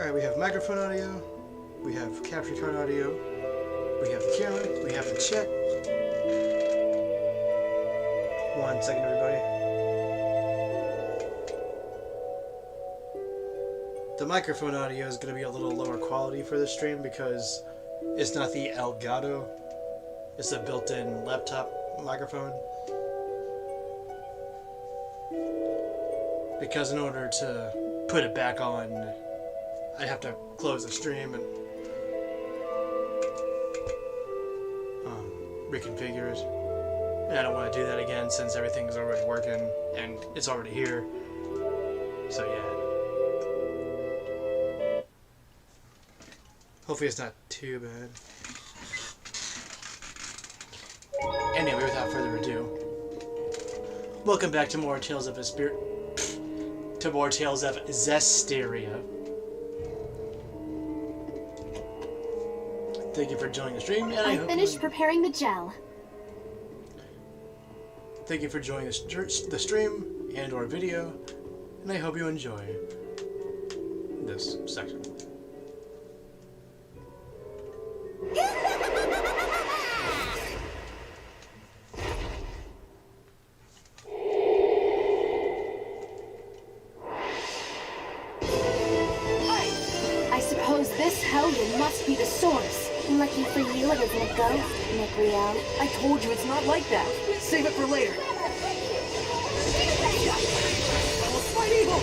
Alright, we have microphone audio, we have capture card audio, we have the camera, we have the chat. 1 second, everybody. The microphone audio is going to be a little lower quality for this stream because it's not the Elgato, it's a built-in laptop microphone. Because in order to put it back on, I have to close the stream and reconfigure it. And I don't want to do that again since everything's already working and it's already here. So yeah. Hopefully it's not too bad. Anyway, without further ado, welcome back to more Tales of Zestiria. Thank you for joining the stream, and I finished preparing the gel. Thank you for joining the stream and or video, and I hope you enjoy this section. I suppose this hellion must be the source. Lucky for you, it isn't a ghost, Nick. I told you it's not like that. Save it for later. Fight evil!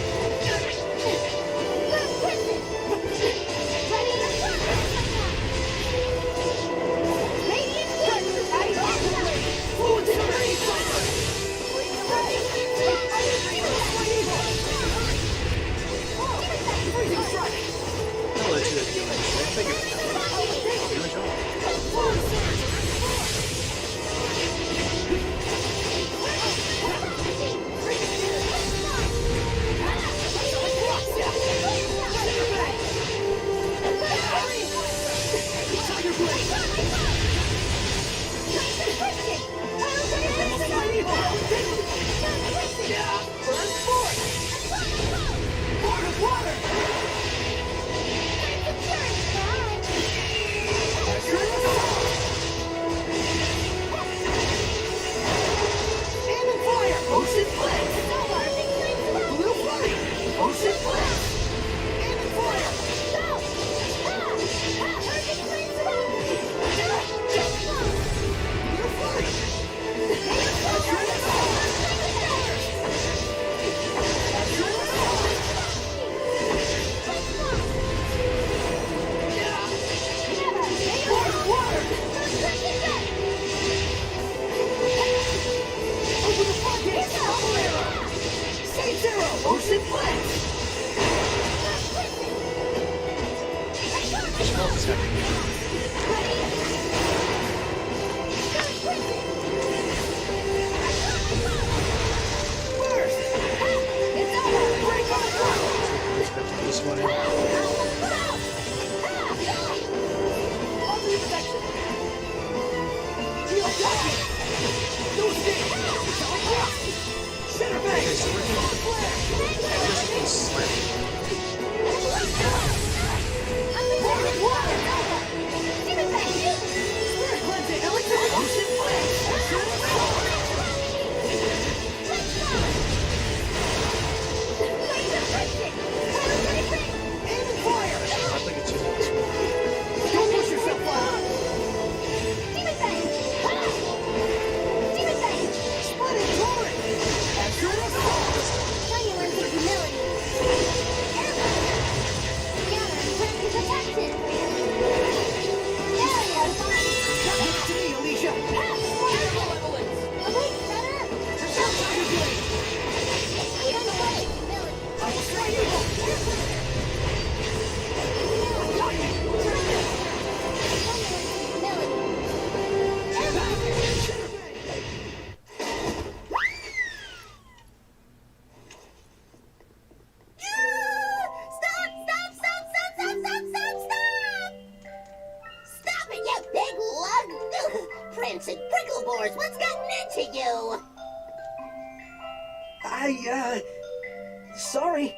Sorry.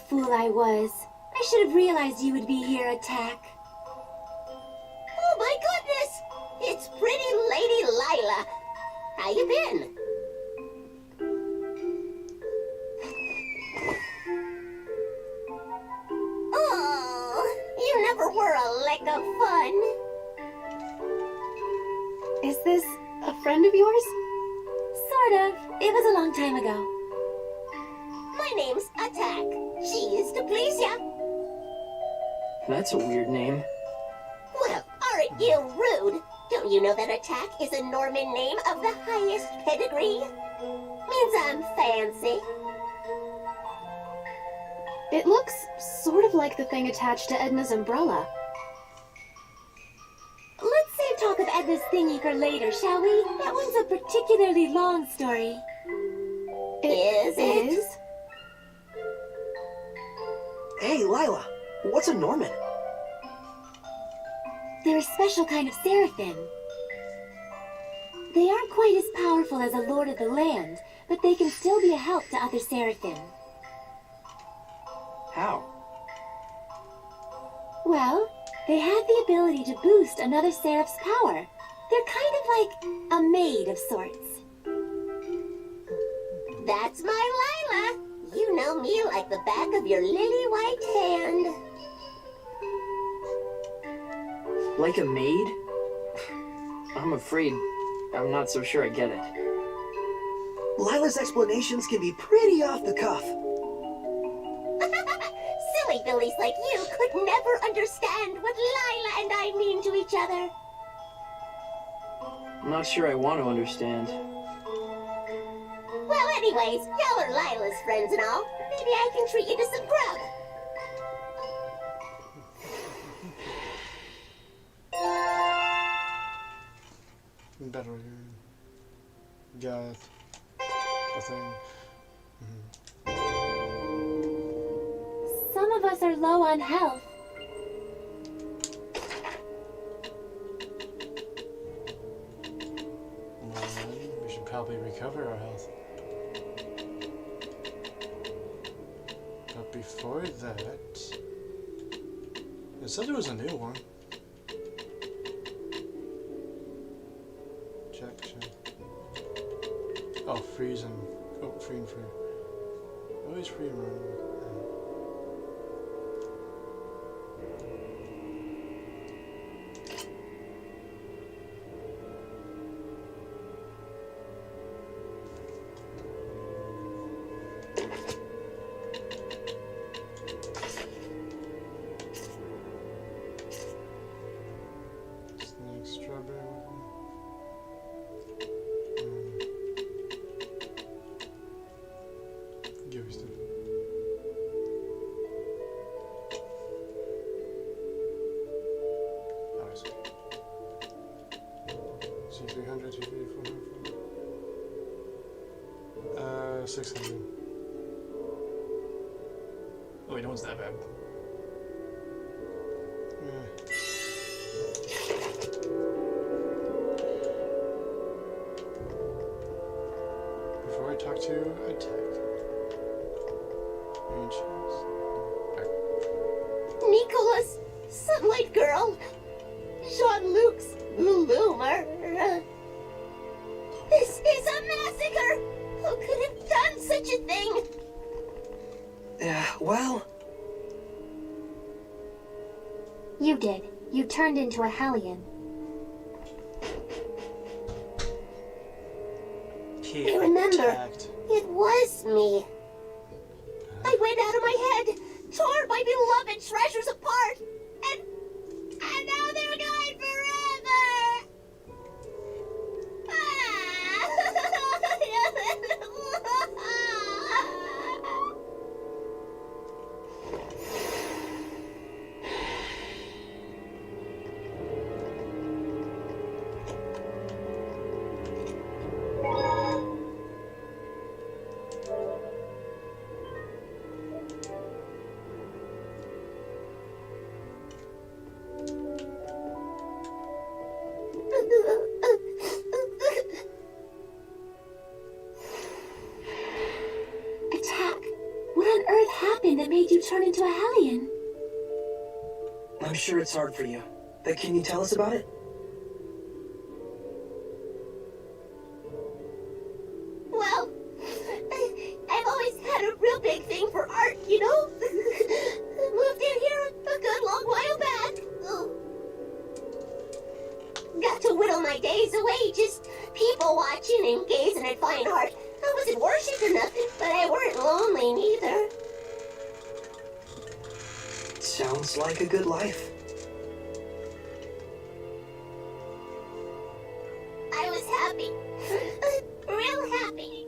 fool I was. I should have realized you would be here, Atakk. Oh my goodness! It's pretty Lady Lila. How you been? Oh, you never were a lick of fun. Is this a friend of yours? Sort of. It was a long time ago. My name's Atakk. She is to please ya. That's a weird name. Well, aren't you rude? Don't you know that Atakk is a Norman name of the highest pedigree? Means I'm fancy. It looks sort of like the thing attached to Edna's umbrella. Let's save talk of Edna's thingy for later, shall we? That one's a particularly long story. Is it? Is? Hey, Lila, what's a Norman? They're a special kind of seraphim. They aren't quite as powerful as a lord of the land, but they can still be a help to other seraphim. How? Well, they have the ability to boost another seraph's power. They're kind of like a maid of sorts. That's my Lila. You know me like the back of your lily white hand. Like a maid? I'm afraid I'm not so sure I get it. Lila's explanations can be pretty off the cuff. Silly billies like you could never understand what Lila and I mean to each other. I'm not sure I want to understand. Well, anyways, y'all are Lila's friends and all. Maybe I can treat you to some grub. Better got a thing. Some of us are low on health. Well, we should probably recover our health. But before that, it said there was a new one. Check. Oh, freeze and free and free. Always free and run. Snake, strawberry. Give me stuff. Nice. C300, 250, 400. 600. Oh wait, no one's that bad. Before I talk to Atakk. Nicholas, Sunlight Girl, Jean-Luc's bloomer. This is a massacre! Who could have done such a thing? Well... You did. You turned into a Hellion. He I remember. attacked. It was me. I went out of my head, tore my beloved treasures apart, and now they're gone forever! Atakk, what on earth happened that made you turn into a Hellion? I'm sure it's hard for you, but can you tell us about it? Well, I've always had a real big thing for art, you know? Moved in here a good long while back. Got to whittle my days away just people watching and gazing at fine art. I wasn't worshipped or nothing, but I weren't lonely neither. Sounds like a good life. I was happy. Real happy.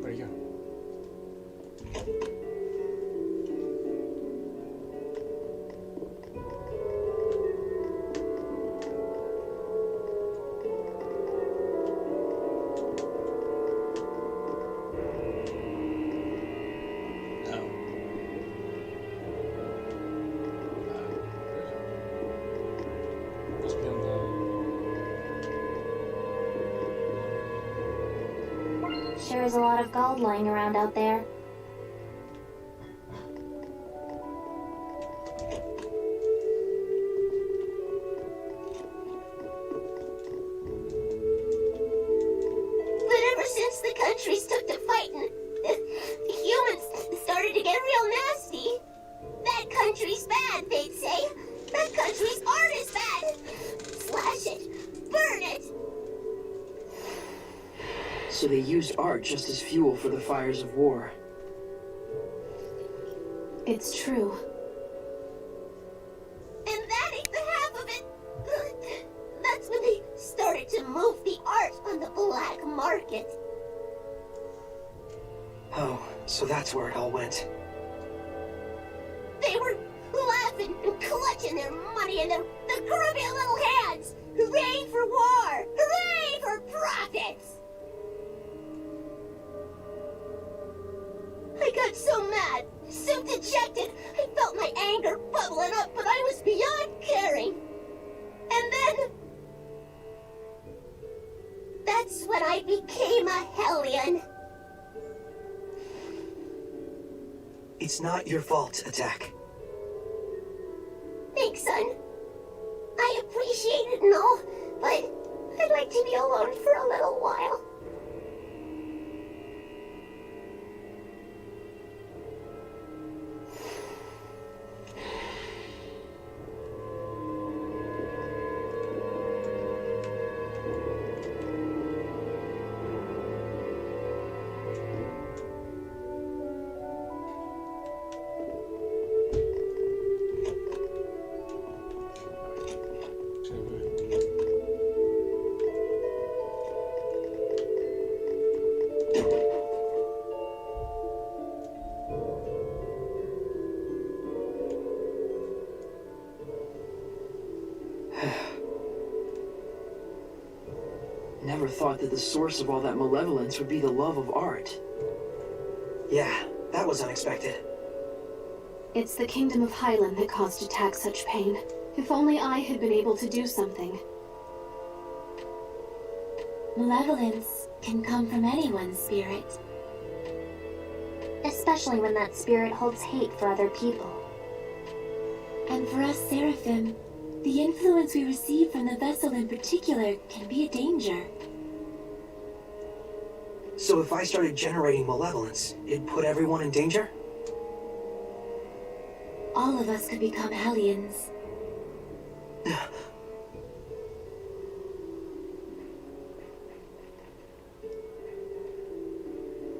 Where do you go? Must be on Sure is a lot of gold lying around out there. But ever since the countries took to fighting, the humans started to get real nasty. That country's bad, they'd say. That country's art is bad. Slash it. Burn it. So they used art just as fuel for the fires of war. It's true. And that ain't the half of it. That's when they started to move the art on the black market. Oh, so that's where it all went. They were laughing and clutching their money in their grubby little hands. Hooray for war! Hooray for profits! I got so mad, so dejected, I felt my anger bubbling up, but I was beyond caring. And then... that's when I became a Hellion. It's not your fault, Atakk. Thanks, son. I appreciate it and all, but I'd like to be alone for a little while. Never thought that the source of all that malevolence would be the love of art. Yeah, that was unexpected. It's the kingdom of Highland that caused Atakk such pain. If only I had been able to do something. Malevolence can come from anyone's spirit. Especially when that spirit holds hate for other people. And for us Seraphim, the influence we receive from the vessel in particular can be a danger. So if I started generating malevolence, it'd put everyone in danger? All of us could become Hellions.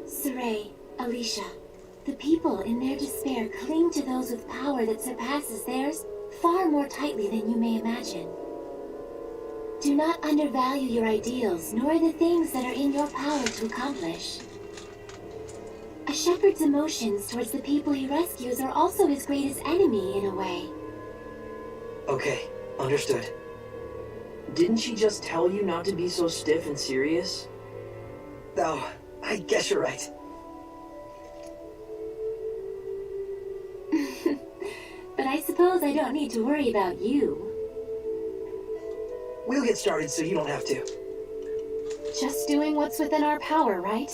Saray, Alicia, the people in their despair cling to those with power that surpasses theirs far more tightly than you may imagine. Do not undervalue your ideals, nor the things that are in your power to accomplish. A shepherd's emotions towards the people he rescues are also his greatest enemy, in a way. Okay, understood. Didn't she just tell you not to be so stiff and serious? Oh, I guess you're right. don't need to worry about you. We'll get started so you don't have to. Just doing what's within our power, right?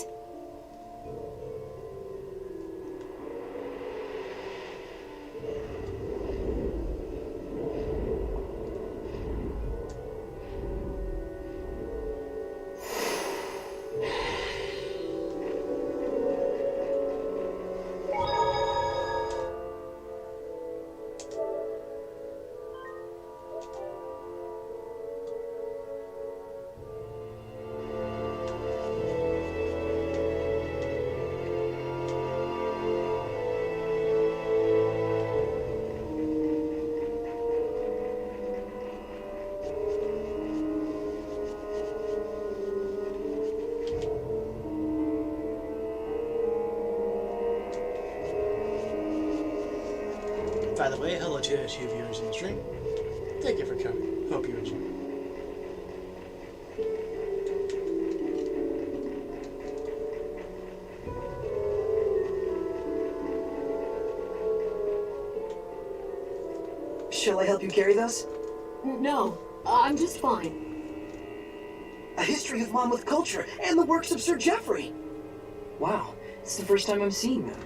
By the way, hello to the two viewers in the stream. Thank you for coming. Hope you enjoy. Shall I help you carry those? No, I'm just fine. A history of Monmouth culture and the works of Sir Geoffrey. Wow, it's the first time I'm seeing them.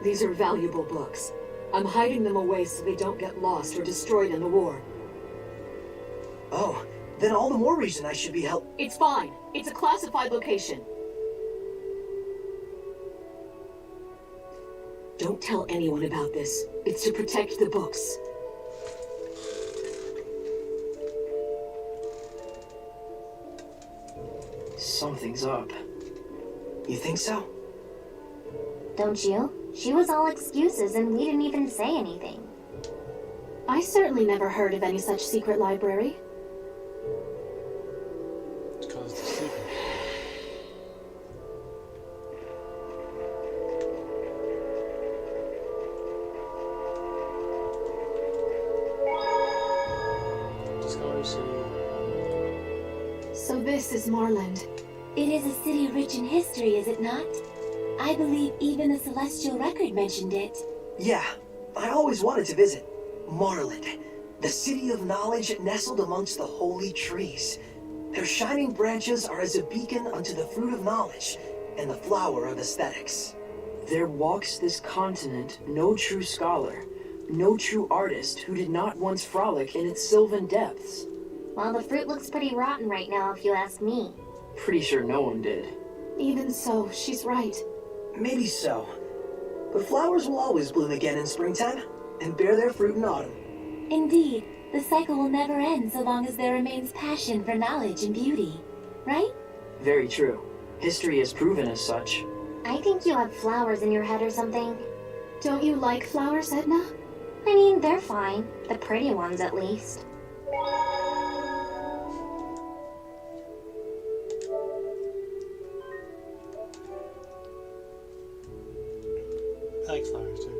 These are valuable books. I'm hiding them away so they don't get lost or destroyed in the war. Oh, then all the more reason I should be help. It's fine. It's a classified location. Don't tell anyone about this. It's to protect the books. Something's up. You think so? Don't you? She was all excuses and we didn't even say anything. I certainly never heard of any such secret library. It's because it's a secret. Discovery City. So this is Marland. It is a city rich in history, is it not? I believe even the Celestial Record mentioned it. Yeah, I always wanted to visit. Marland, the city of knowledge nestled amongst the holy trees. Their shining branches are as a beacon unto the fruit of knowledge and the flower of aesthetics. There walks this continent no true scholar, no true artist who did not once frolic in its sylvan depths. Well, the fruit looks pretty rotten right now if you ask me. Pretty sure no one did. Even so, she's right. Maybe so. But flowers will always bloom again in springtime and bear their fruit in autumn. Indeed, the cycle will never end so long as there remains passion for knowledge and beauty, right? Very true. History has proven as such. I think you have flowers in your head or something. Don't you like flowers, Edna? I mean, they're fine. The pretty ones, at least. I like flowers too.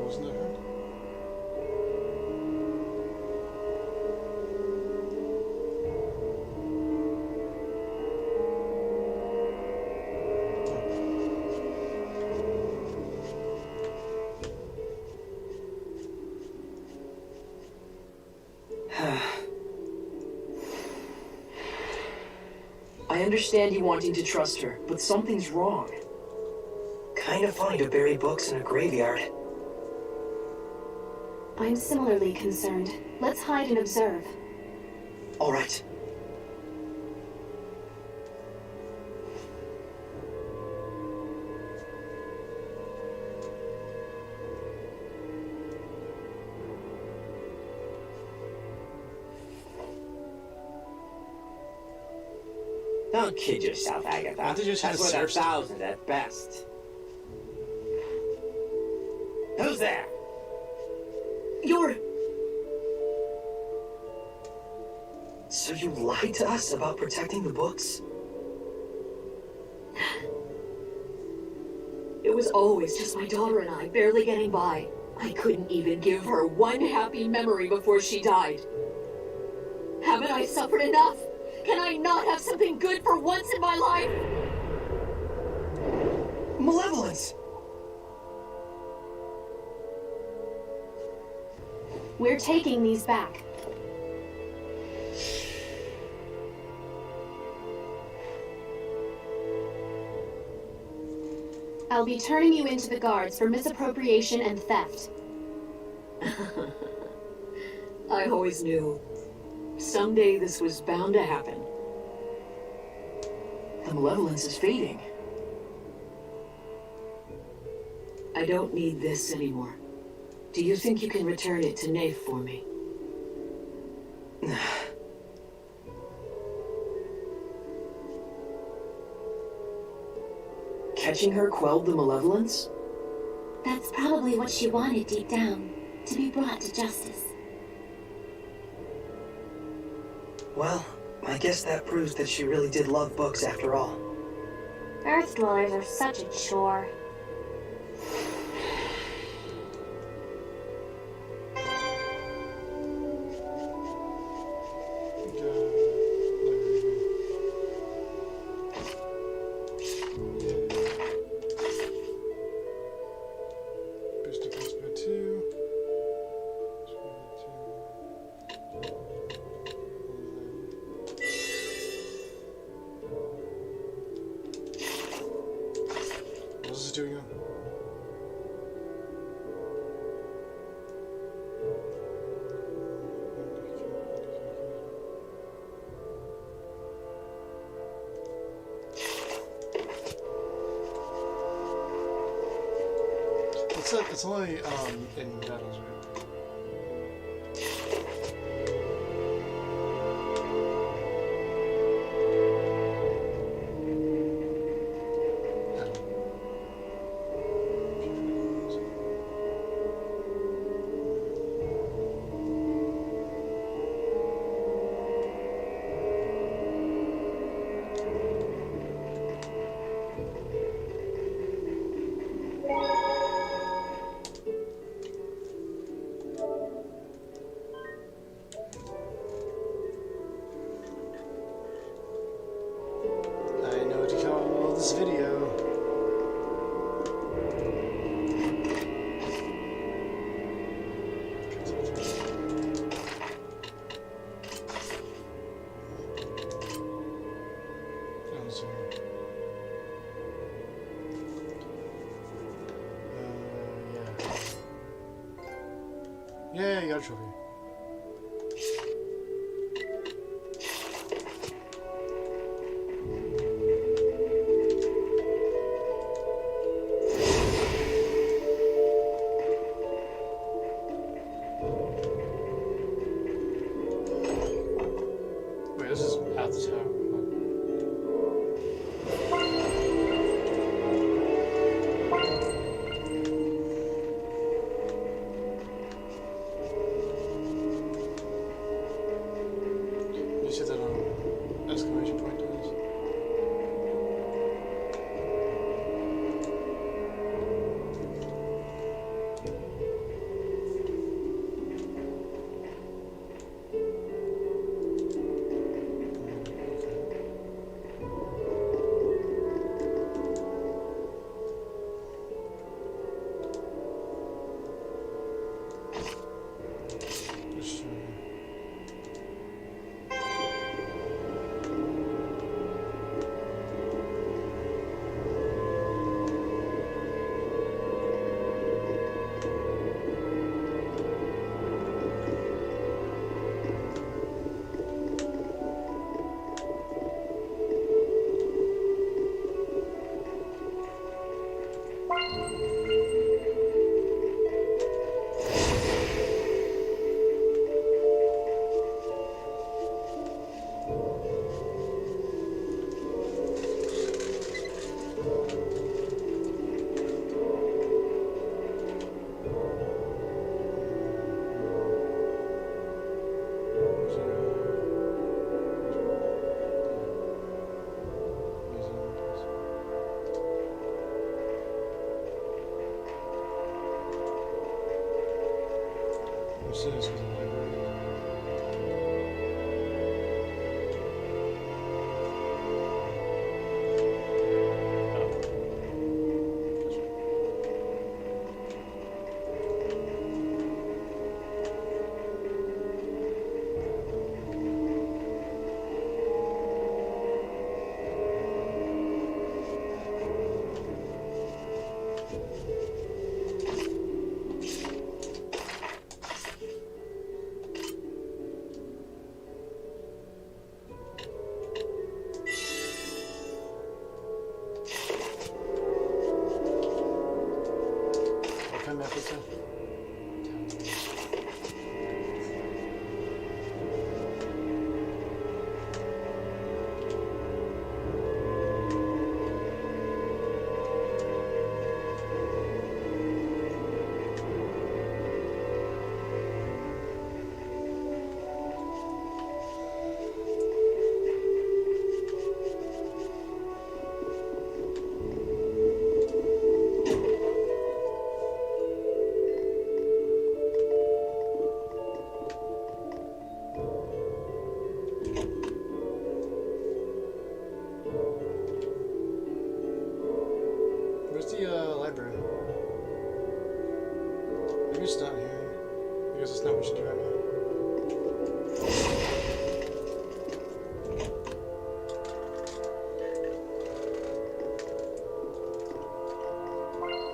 Wasn't that her? I understand you wanting to trust her, but something's wrong. Kinda funny to bury books in a graveyard. I'm similarly concerned. Let's hide and observe. All right. Don't kid yourself, Agatha. Aren't they just That's had worth surf 1,000 at best. Who's there? You're... So you lied to us about protecting the books? It was always just my daughter and I, barely getting by. I couldn't even give her one happy memory before she died. Haven't I suffered enough? Can I not have something good for once in my life? Malevolence! We're taking these back. I'll be turning you into the guards for misappropriation and theft. I always knew. Someday this was bound to happen. The malevolence is fading. I don't need this anymore. Do you think you can return it to Nafe for me? Catching her quelled the malevolence? That's probably what she wanted deep down, to be brought to justice. Well, I guess that proves that she really did love books after all. Earth dwellers are such a chore. What's this doing? It's only in battles, right? This video. Yeah, you got a trophy. This is at the tower. You see that exclamation point is?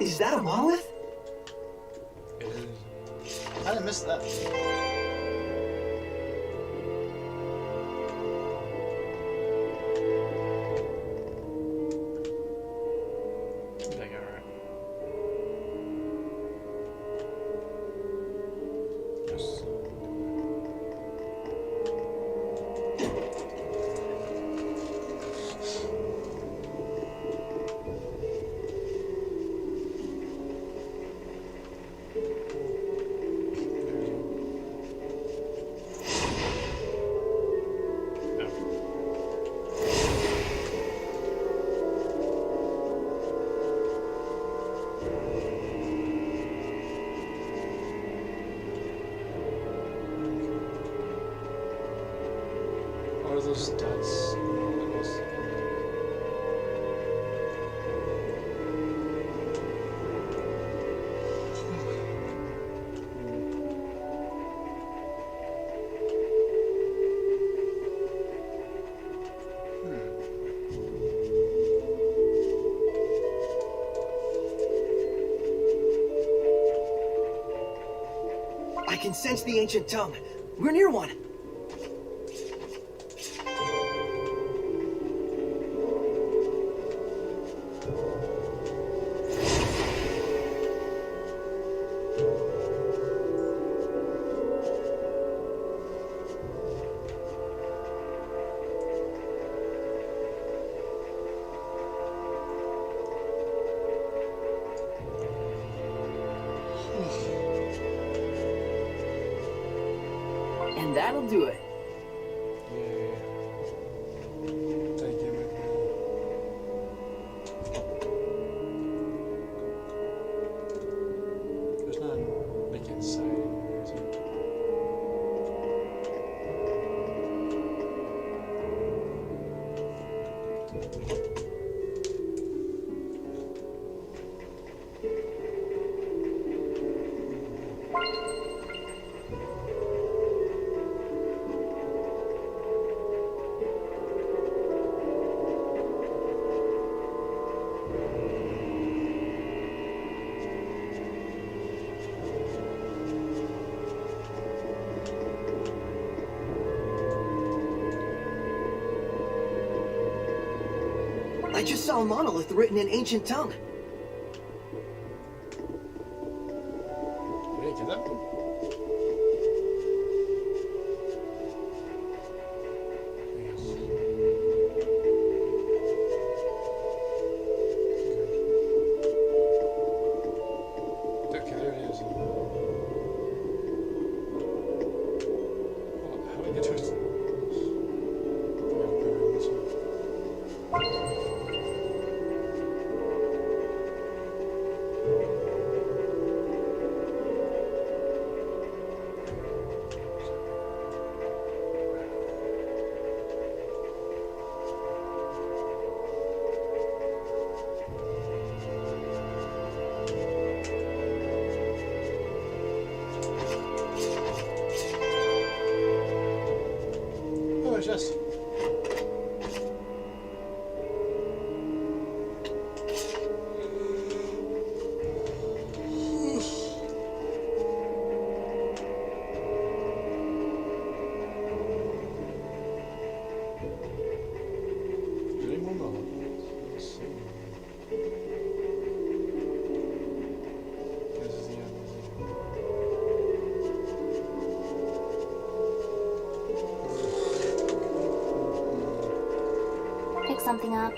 Is that a monolith? It is. I didn't miss that. Okay, alright. Yes. What are those dots? I can sense the ancient tongue. We're near one. And that'll do it. Yeah. Thank you, There's nothing like inside, is it? I just saw a monolith written in ancient tongue. Where did I get that? Okay, there it is. Well, how do I get to it? Oh, it's just. Pick something up.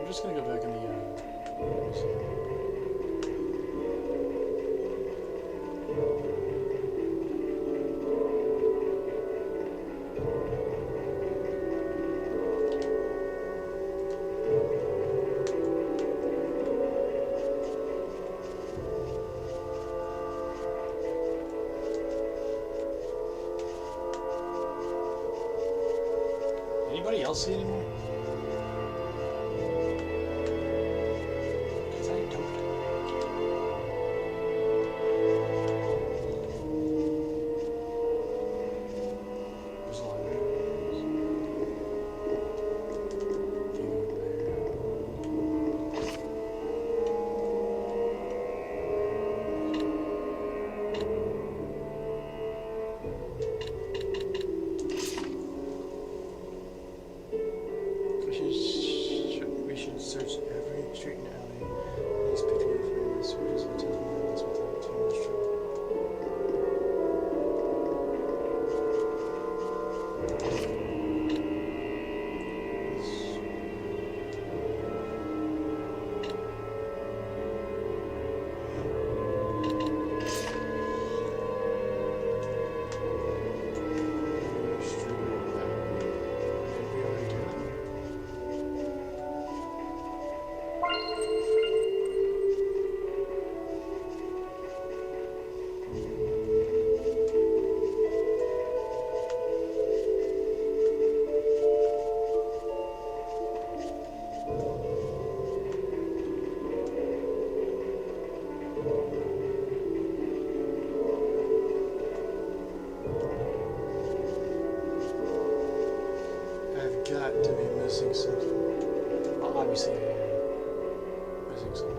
just gonna go back in the Anybody else see anymore? Because I don't. There's a lot of areas. Can't go we should search every street and alley. These pictures for the searches will tell me this without too much trouble. I've got to be missing something. Well, obviously I am missing something.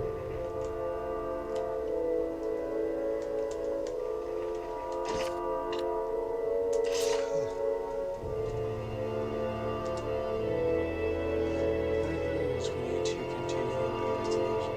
We need to continue the investigation.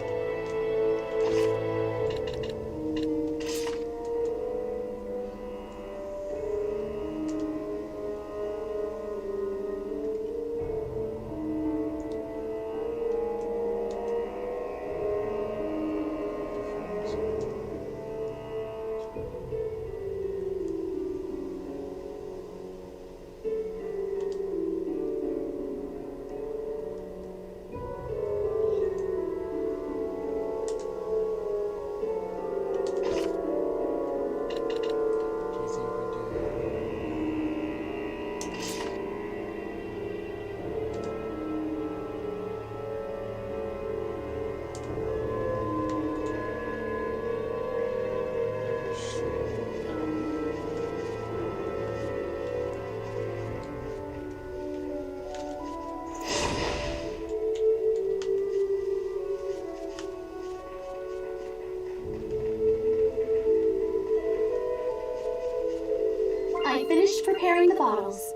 I finished preparing the bottles.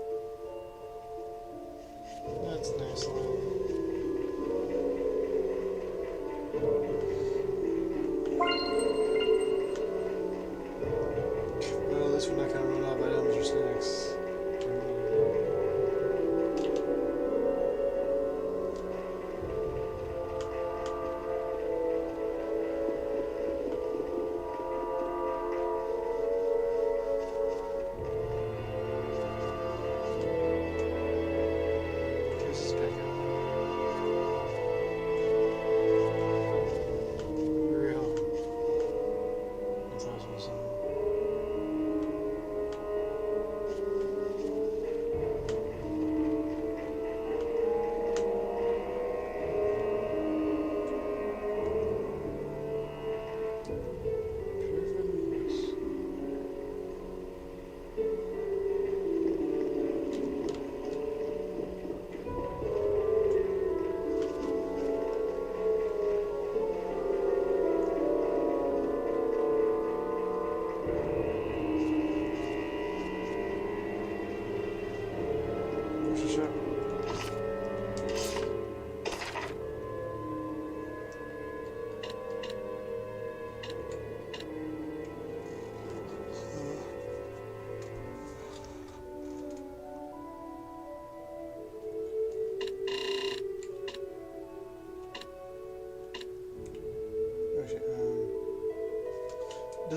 That's nice. Well, at least we're not gonna run out of items or snacks. This is back out. Hurry up. That's awesome.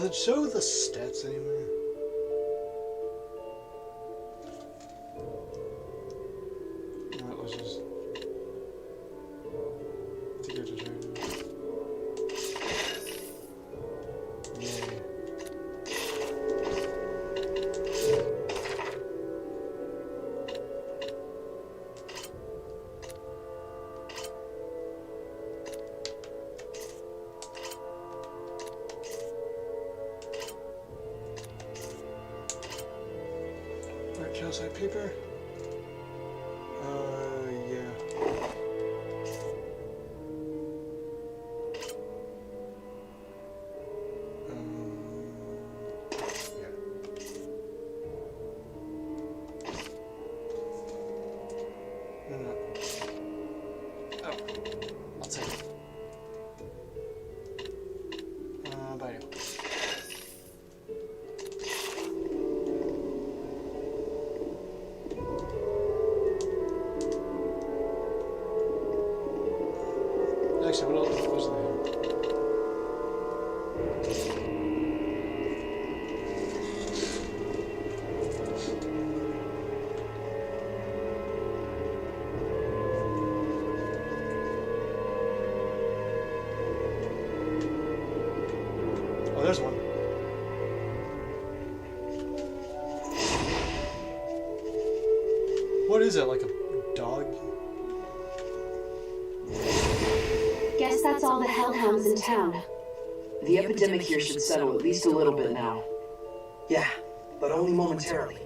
Does it show the stats anywhere? No, it was just... I think I just heard it. Yay. Alright, calcite paper. Yeah. Yeah. No. Oh, I'll take it. Bye. Actually, what else was there? Oh, there's one. What is it, like a dog? Guess that's all the hellhounds in town. The epidemic here should settle at least a little bit now. Yeah, but only momentarily.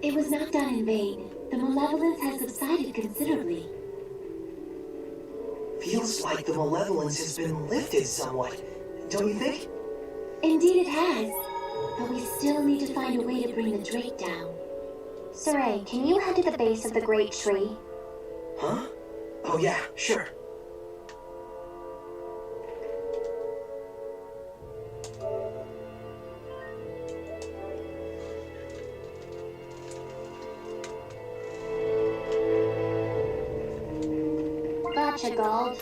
It was not done in vain. The malevolence has subsided considerably. Feels like the malevolence has been lifted somewhat, don't you think? Indeed it has. But we still need to find a way to bring the Drake down. Saray, can you head to the base of the great tree? Huh? Oh yeah, sure. Gotcha, Gald.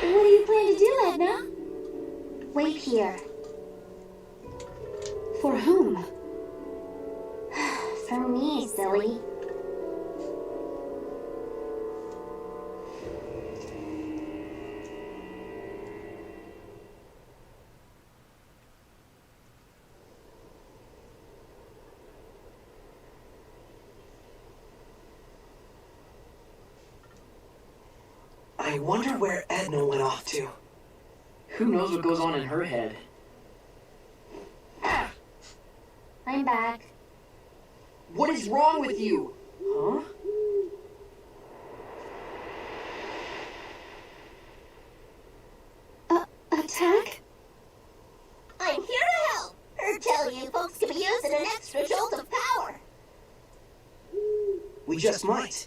What do you plan to do, Edna? Wait here. For whom? For me, silly. I wonder where Edna went off to. Who knows what goes on in her head? I'm back. What is wrong with you? Huh? Attack? I'm here to help. Heard tell you folks could be using an extra jolt of power. We just might.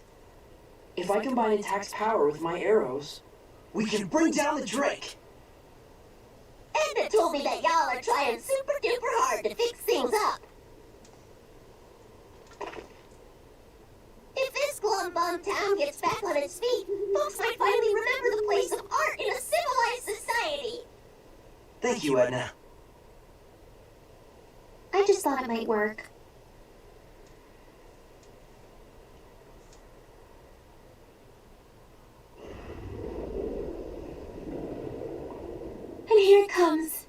If I combine Attack's power with my arrows, We can bring down the Drake. Edna told me that y'all are trying super duper hard to fix things up. If this glum bum town gets back on its feet, folks might finally remember the place of art in a civilized society. Thank you, Edna. I just thought it might work. And here it comes.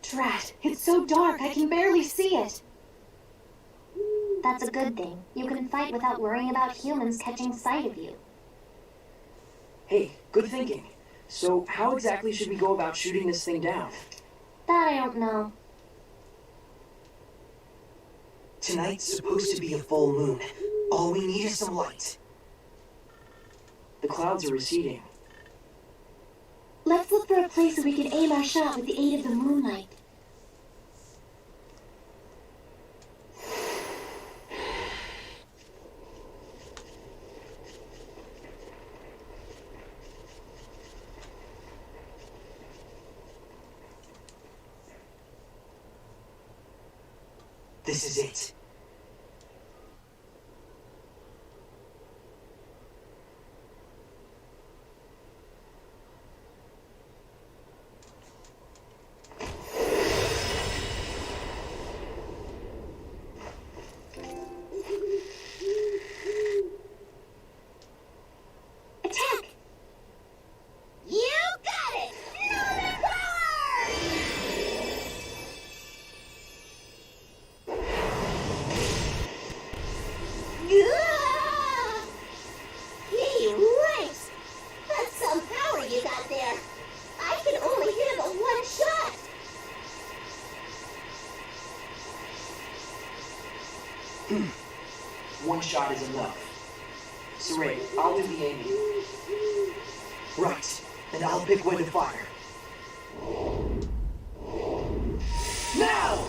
Drat, it's so dark I can barely see it. That's a good thing. You can fight without worrying about humans catching sight of you. hey, good thinking. So how exactly should we go about shooting this thing down? That I don't know. Tonight's supposed to be a full moon. All we need is some light. The clouds are receding. Let's look for a place where we can aim our shot with the aid of the moonlight. This is it. Attack! You got it! Northern power! Yeah! Gee whiz! That's some power you got there. I can only handle one shot. One shot is enough. Saray, I'll do the aiming. Right, and I'll pick when to fire. Now!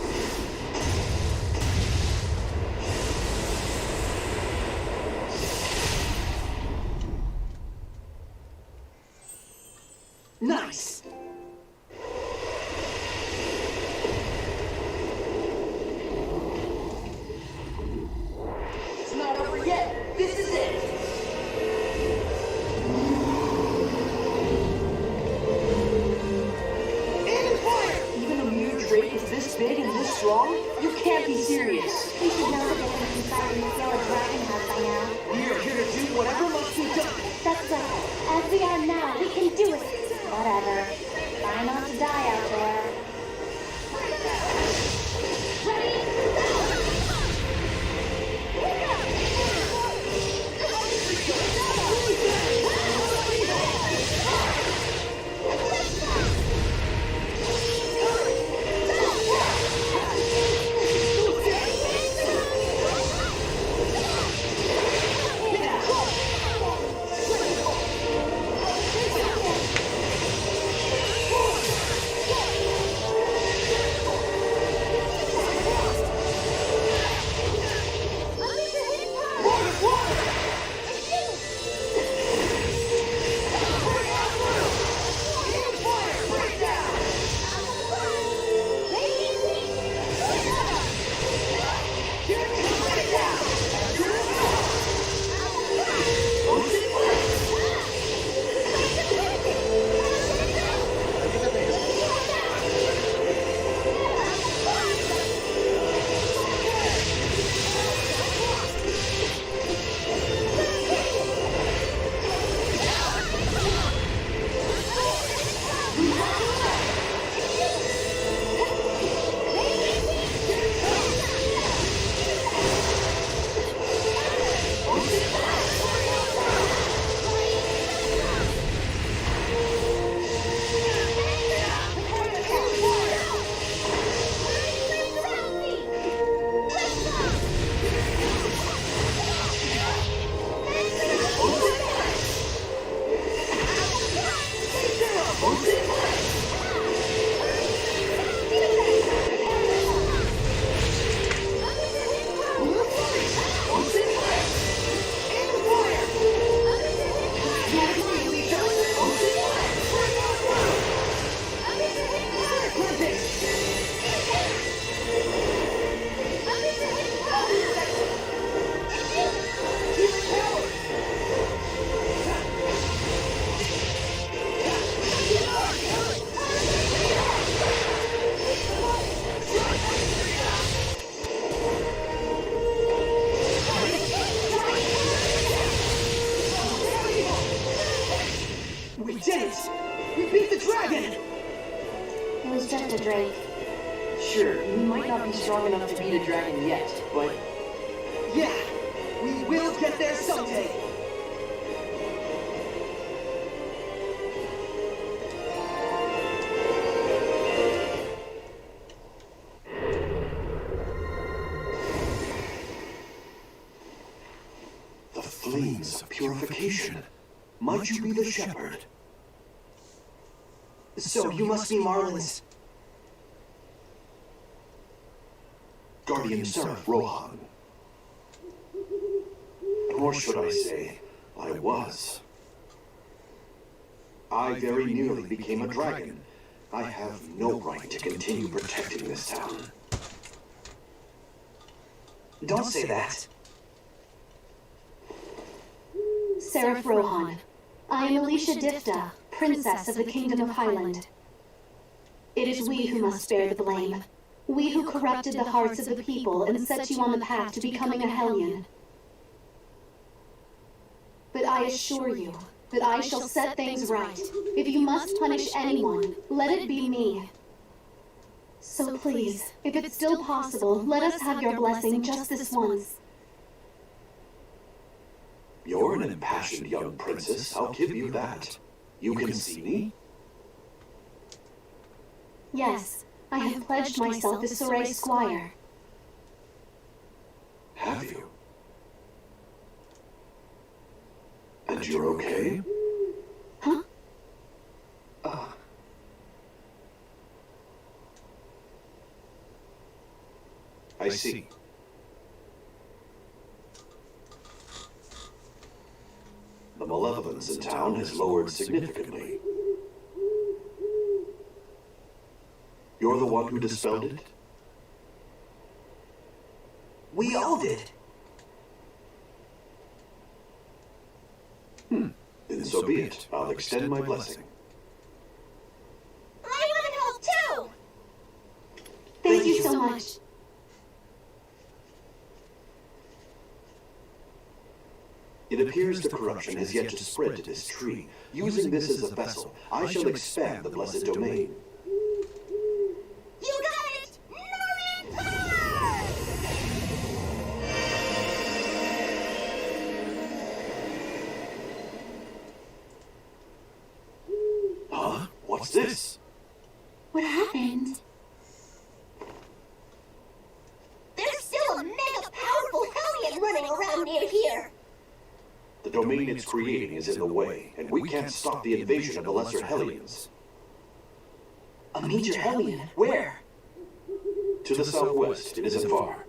Nice! It's not over yet! This is it! And fire! Even a mere drake is this big and this strong? You can't be serious! We should know the difference inside this yellow dragon house by now. We are here to do whatever must be done! That's right. As we are now, we can do it. Whatever. Try not to die out there. We did it! We beat the dragon! It was just a drake. Sure, we might not be strong enough to beat a dragon yet, but Yeah! We will get there someday! The flames of purification. Might you be the shepherd? So you must be Marlin's... Guardian Seraph Rohan. Or should I say, I was. I very nearly became a dragon. I have no right to continue protecting this town. Don't say that. Seraph Rohan. I am Alicia Difta, Princess of the Kingdom of Highland. It is we who must bear the blame. We who corrupted the hearts of the people and set you on the path to becoming a Hellion. But I assure you that I shall set things right. If you must punish anyone, let it be me. So please, if it's still possible, let us have your blessing just this once. You're an impassioned young princess, I'll give you that. You can see me? Yes, I have pledged myself as Soray's squire. Have you? And you're okay? Huh? I see. The malevolence in town has lowered significantly. You're the one who dispelled it? We all did. Then so be it. I'll extend my blessing. I want to help too! Thank you so much. It appears the corruption has yet to spread to this tree. Using this as a vessel, I shall expand the blessed domain. You got it! Norman Power! Huh? What's this? What happened? There's still a mega powerful Hellion running around near here! The domain it's creating is in the way, and we can't stop the invasion of the lesser Hellions. A major Hellion? Where? To the southwest, it isn't far.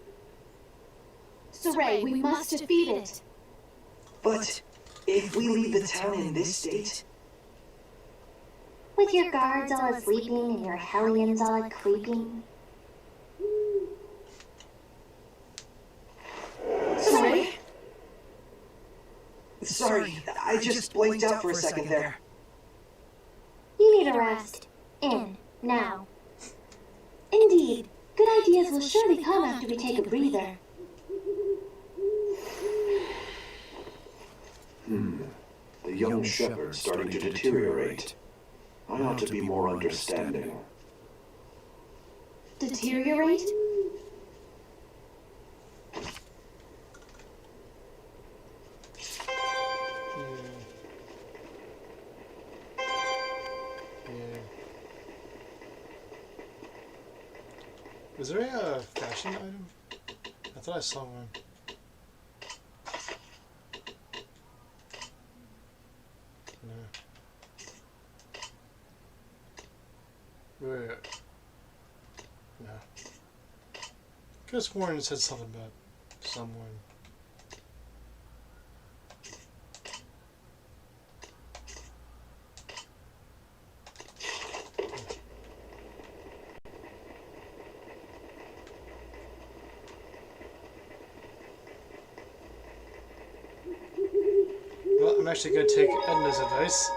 Soray, we must defeat it. But if we leave the town in this state... With your guards all sleeping and your Hellions all creeping. Sorry? Sorry, I just blanked out for a second there. You need a rest. In. Now. Indeed, good ideas will surely come after we take a breather. The young shepherd's starting to deteriorate. I ought to be more understanding. Deteriorate? Was there a fashion item? I thought I saw one. No. Wait. No. Could have sworn it said something about someone. Well, I'm actually going to take Edna's advice.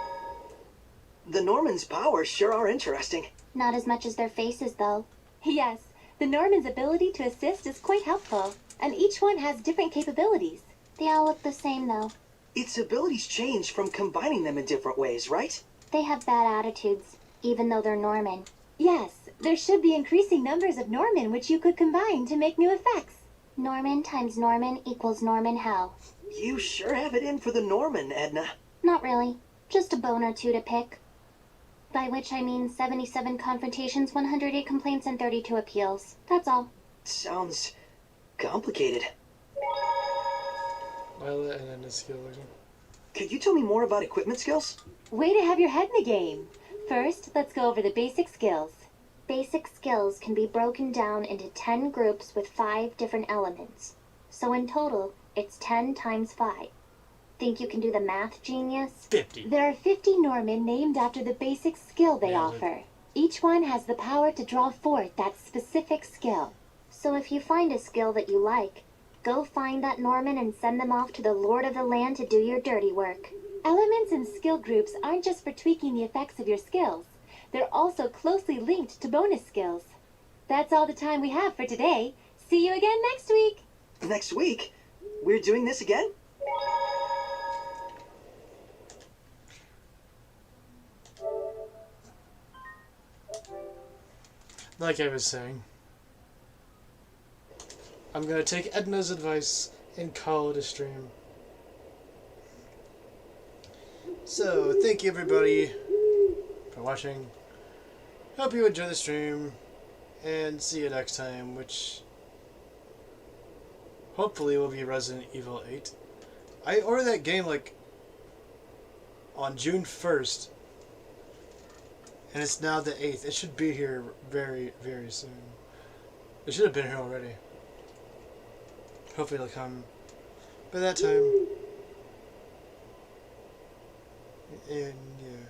The Norman's powers sure are interesting. Not as much as their faces, though. Yes, the Norman's ability to assist is quite helpful, and each one has different capabilities. They all look the same, though. Its abilities change from combining them in different ways, right? They have bad attitudes, even though they're Norman. Yes, there should be increasing numbers of Norman which you could combine to make new effects. Norman times Norman equals Norman hell. You sure have it in for the Norman, Edna. Not really. Just a bone or two to pick. By which I mean 77 confrontations, 108 complaints, and 32 appeals. That's all. Sounds complicated. Violet and Edna's skill. Could you tell me more about equipment skills? Way to have your head in the game. First, let's go over the basic skills. Basic skills can be broken down into 10 groups with 5 different elements. So in total, it's 10 times 5. Think you can do the math, genius? 50. There are 50 Norman named after the basic skill they offer. Each one has the power to draw forth that specific skill. So if you find a skill that you like, go find that Norman and send them off to the Lord of the Land to do your dirty work. Elements and skill groups aren't just for tweaking the effects of your skills. They're also closely linked to bonus skills. That's all the time we have for today. See you again next week! Next week? We're doing this again? Like I was saying, I'm going to take Edna's advice and call it a stream. So, thank you everybody for watching. Hope you enjoy the stream, and see you next time, which hopefully will be Resident Evil 8. I ordered that game like on June 1st, and it's now the 8th. It should be here very, very soon. It should have been here already. Hopefully it'll come by that time. And yeah.